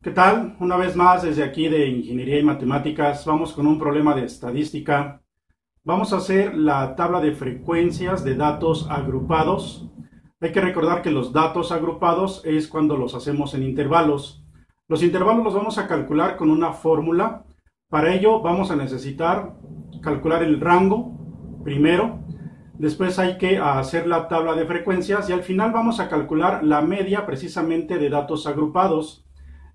¿Qué tal? Una vez más desde aquí de Ingeniería y Matemáticas vamos con un problema de estadística. Vamos a hacer la tabla de frecuencias de datos agrupados. Hay que recordar que los datos agrupados es cuando los hacemos en intervalos. Los intervalos los vamos a calcular con una fórmula. Para ello vamos a necesitar calcular el rango primero. Después hay que hacer la tabla de frecuencias y al final vamos a calcular la media precisamente de datos agrupados.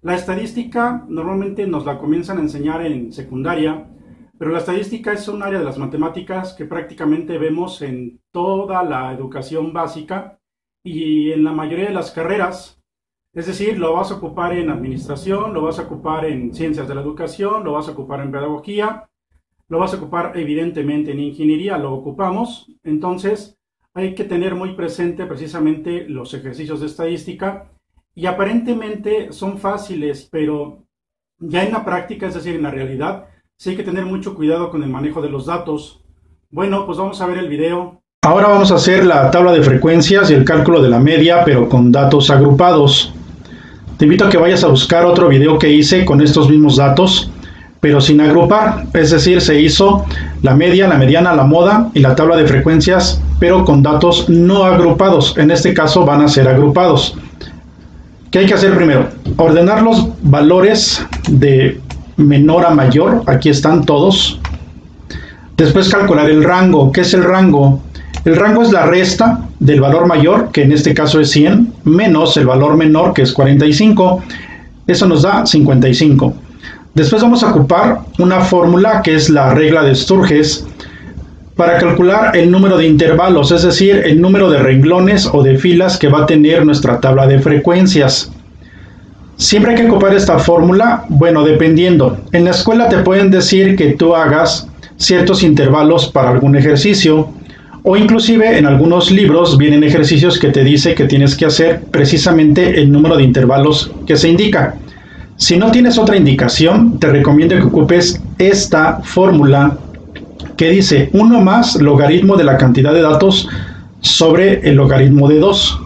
La estadística normalmente nos la comienzan a enseñar en secundaria, pero la estadística es un área de las matemáticas que prácticamente vemos en toda la educación básica y en la mayoría de las carreras. Es decir, lo vas a ocupar en administración, lo vas a ocupar en ciencias de la educación, lo vas a ocupar en pedagogía, lo vas a ocupar evidentemente en ingeniería, lo ocupamos. Entonces hay que tener muy presente precisamente los ejercicios de estadística. Y aparentemente son fáciles, pero ya en la práctica, es decir, en la realidad, sí hay que tener mucho cuidado con el manejo de los datos. Bueno, pues vamos a ver el video. Ahora vamos a hacer la tabla de frecuencias y el cálculo de la media, pero con datos agrupados. Te invito a que vayas a buscar otro video que hice con estos mismos datos, pero sin agrupar. Es decir, se hizo la media, la mediana, la moda y la tabla de frecuencias, pero con datos no agrupados. En este caso van a ser agrupados. ¿Qué hay que hacer primero? Ordenar los valores de menor a mayor. Aquí están todos. Después calcular el rango. ¿Qué es el rango? El rango es la resta del valor mayor, que en este caso es 100, menos el valor menor, que es 45. Eso nos da 55. Después vamos a ocupar una fórmula que es la regla de Sturges para calcular el número de intervalos, es decir, el número de renglones o de filas que va a tener nuestra tabla de frecuencias. Siempre hay que ocupar esta fórmula, bueno, dependiendo. En la escuela te pueden decir que tú hagas ciertos intervalos para algún ejercicio, o inclusive en algunos libros vienen ejercicios que te dice que tienes que hacer precisamente el número de intervalos que se indica. Si no tienes otra indicación, te recomiendo que ocupes esta fórmula que dice 1 más logaritmo de la cantidad de datos sobre el logaritmo de 2.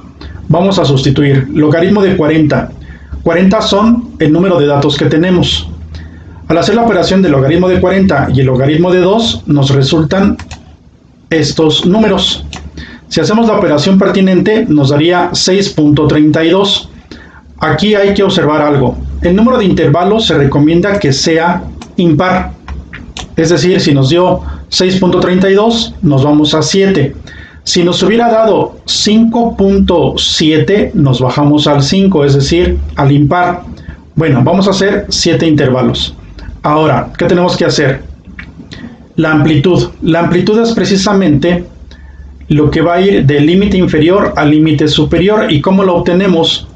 Vamos a sustituir logaritmo de 40. 40 son el número de datos que tenemos. Al hacer la operación del logaritmo de 40 y el logaritmo de 2, nos resultan estos números. Si hacemos la operación pertinente, nos daría 6.32. Aquí hay que observar algo. El número de intervalos se recomienda que sea impar. Es decir, si nos dio 6.32, nos vamos a 7. Si nos hubiera dado 5.7, nos bajamos al 5, es decir, al impar. Bueno, vamos a hacer 7 intervalos. Ahora, ¿qué tenemos que hacer? La amplitud. La amplitud es precisamente lo que va a ir del límite inferior al límite superior. ¿Y cómo lo obtenemos?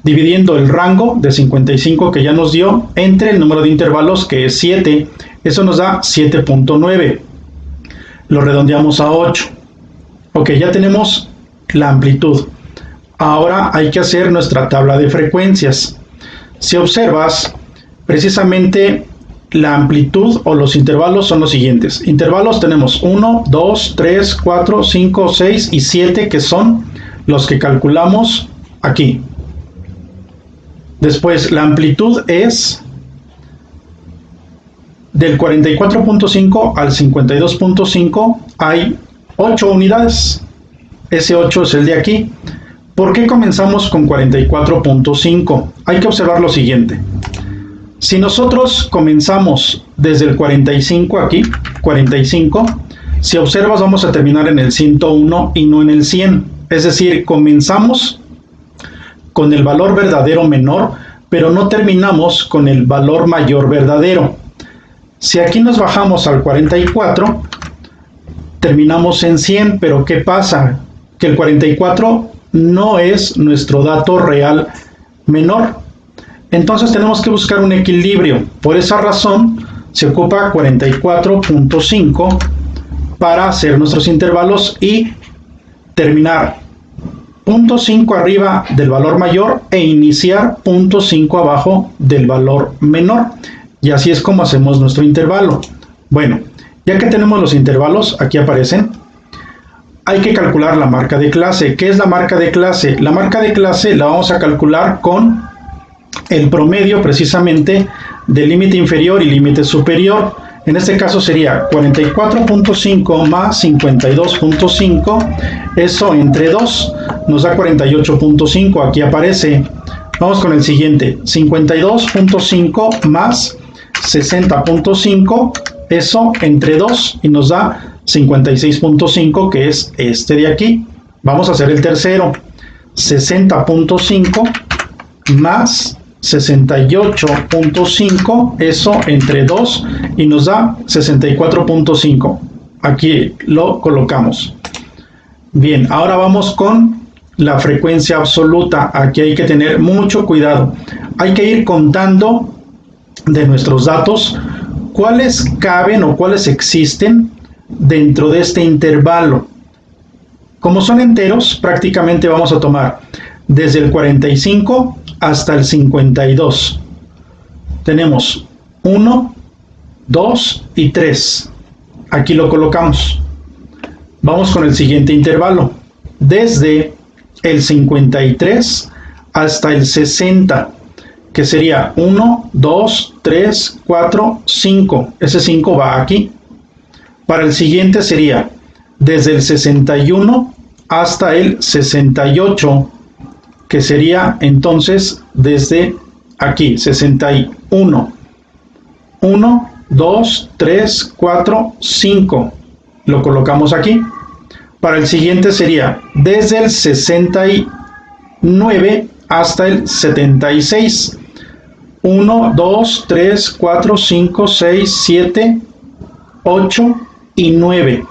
Dividiendo el rango de 55 que ya nos dio entre el número de intervalos, que es 7. Eso nos da 7.9. Lo redondeamos a 8. Ok, ya tenemos la amplitud. Ahora hay que hacer nuestra tabla de frecuencias. Si observas, precisamente la amplitud o los intervalos son los siguientes. Intervalos tenemos 1, 2, 3, 4, 5, 6 y 7, que son los que calculamos aquí. Después, la amplitud es del 44.5 al 52.5, hay 8 unidades. Ese 8 es el de aquí. ¿Por qué comenzamos con 44.5? Hay que observar lo siguiente. Si nosotros comenzamos desde el 45 aquí, 45, si observas vamos a terminar en el 101 y no en el 100. Es decir, comenzamos con el valor verdadero menor, pero no terminamos con el valor mayor verdadero. Si aquí nos bajamos al 44, terminamos en 100, pero ¿qué pasa? Que el 44 no es nuestro dato real menor. Entonces tenemos que buscar un equilibrio. Por esa razón se ocupa 44.5 para hacer nuestros intervalos y terminar 0.5 arriba del valor mayor e iniciar 0.5 abajo del valor menor. Y así es como hacemos nuestro intervalo. Bueno, ya que tenemos los intervalos, aquí aparecen, hay que calcular la marca de clase. ¿Qué es la marca de clase? La marca de clase la vamos a calcular con el promedio precisamente del límite inferior y límite superior. En este caso sería 44.5 más 52.5, eso entre 2 nos da 48.5, aquí aparece. Vamos con el siguiente, 52.5 más 60.5, eso entre 2 y nos da 56.5, que es este de aquí. Vamos a hacer el tercero, 60.5 más 68.5, eso entre 2 y nos da 64.5. Aquí lo colocamos. Bien, ahora vamos con la frecuencia absoluta. Aquí hay que tener mucho cuidado. Hay que ir contando de nuestros datos cuáles caben o cuáles existen dentro de este intervalo. Como son enteros, prácticamente vamos a tomar desde el 45 hasta el 52. Tenemos 1, 2 y 3. Aquí lo colocamos. Vamos con el siguiente intervalo. Desde el 53 hasta el 60, que sería 1, 2, 3, 4, 5. Ese 5 va aquí. Para el siguiente sería desde el 61 hasta el 68, que sería entonces desde aquí, 61. 1, 2, 3, 4, 5. Lo colocamos aquí. Para el siguiente sería desde el 69 hasta el 76. 1, 2, 3, 4, 5, 6, 7, 8 y 9.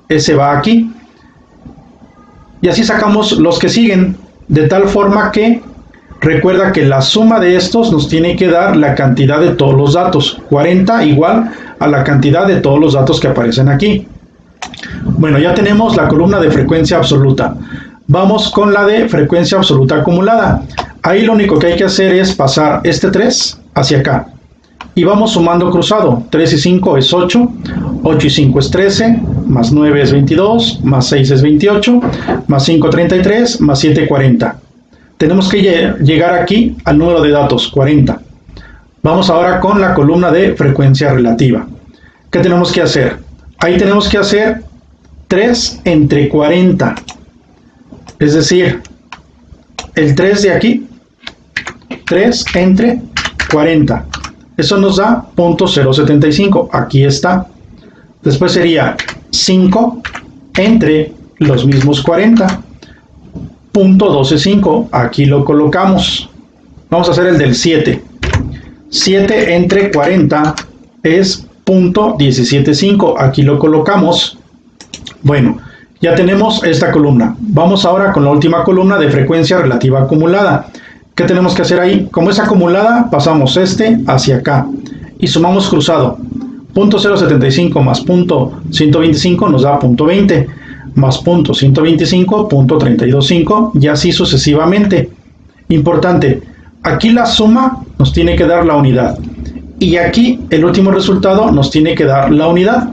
Ese va aquí. Y así sacamos los que siguen, de tal forma que recuerda que la suma de estos nos tiene que dar la cantidad de todos los datos. 40 igual a la cantidad de todos los datos que aparecen aquí. Bueno, ya tenemos la columna de frecuencia absoluta. Vamos con la de frecuencia absoluta acumulada. Ahí lo único que hay que hacer es pasar este 3 hacia acá. Y vamos sumando cruzado. 3 y 5 es 8, 8 y 5 es 13, más 9 es 22, más 6 es 28, más 5 33, más 7 40. Tenemos que llegar aquí al número de datos, 40. Vamos ahora con la columna de frecuencia relativa. ¿Qué tenemos que hacer? Ahí tenemos que hacer 3 entre 40. Es decir, el 3 de aquí, 3 entre 40. Eso nos da 0.075. Aquí está. Después sería 5 entre los mismos 40. 0.125. Aquí lo colocamos. Vamos a hacer el del 7. 7 entre 40 es 0.175. Aquí lo colocamos. Bueno, ya tenemos esta columna. Vamos ahora con la última columna de frecuencia relativa acumulada. ¿Qué tenemos que hacer ahí? Como es acumulada, pasamos este hacia acá y sumamos cruzado. 0.075 más 0.125 nos da 0.20, más 0.125, 0.325 y así sucesivamente. Importante, aquí la suma nos tiene que dar la unidad y aquí el último resultado nos tiene que dar la unidad.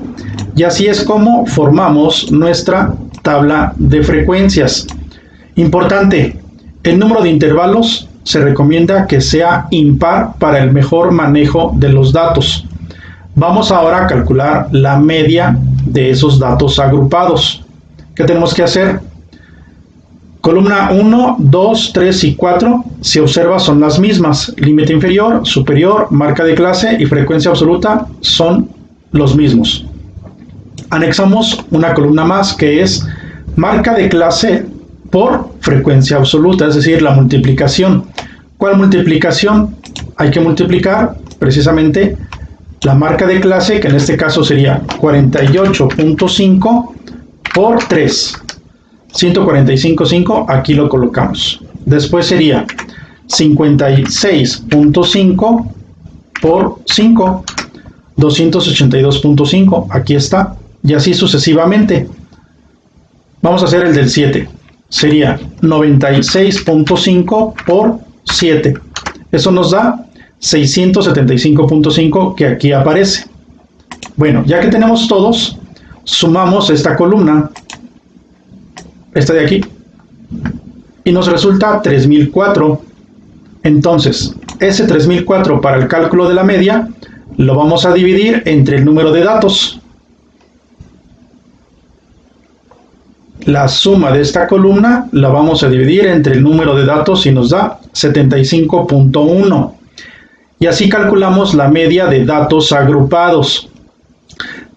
Y así es como formamos nuestra tabla de frecuencias. Importante, el número de intervalos se recomienda que sea impar para el mejor manejo de los datos. Vamos ahora a calcular la media de esos datos agrupados. ¿Qué tenemos que hacer? Columna 1, 2, 3 y 4, si observa, son las mismas. Límite inferior, superior, marca de clase y frecuencia absoluta son los mismos. Anexamos una columna más que es marca de clase por frecuencia absoluta, es decir, la multiplicación. ¿Cuál multiplicación? Hay que multiplicar precisamente la marca de clase, que en este caso sería 48.5 por 3. 145.5, aquí lo colocamos. Después sería 56.5 por 5, 282.5, aquí está. Y así sucesivamente. Vamos a hacer el del 7. Sería 96.5 por 7. Eso nos da 675.5 que aquí aparece. Bueno, ya que tenemos todos, sumamos esta columna, esta de aquí, y nos resulta 3004. Entonces, Ese 3004 para el cálculo de la media lo vamos a dividir entre el número de datos. La suma de esta columna la vamos a dividir entre el número de datos y nos da 75.1. Y así calculamos la media de datos agrupados.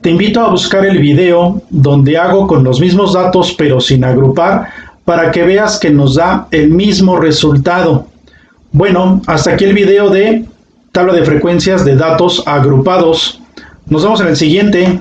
Te invito a buscar el video donde hago con los mismos datos pero sin agrupar para que veas que nos da el mismo resultado. Bueno, hasta aquí el video de tabla de frecuencias de datos agrupados. Nos vemos en el siguiente.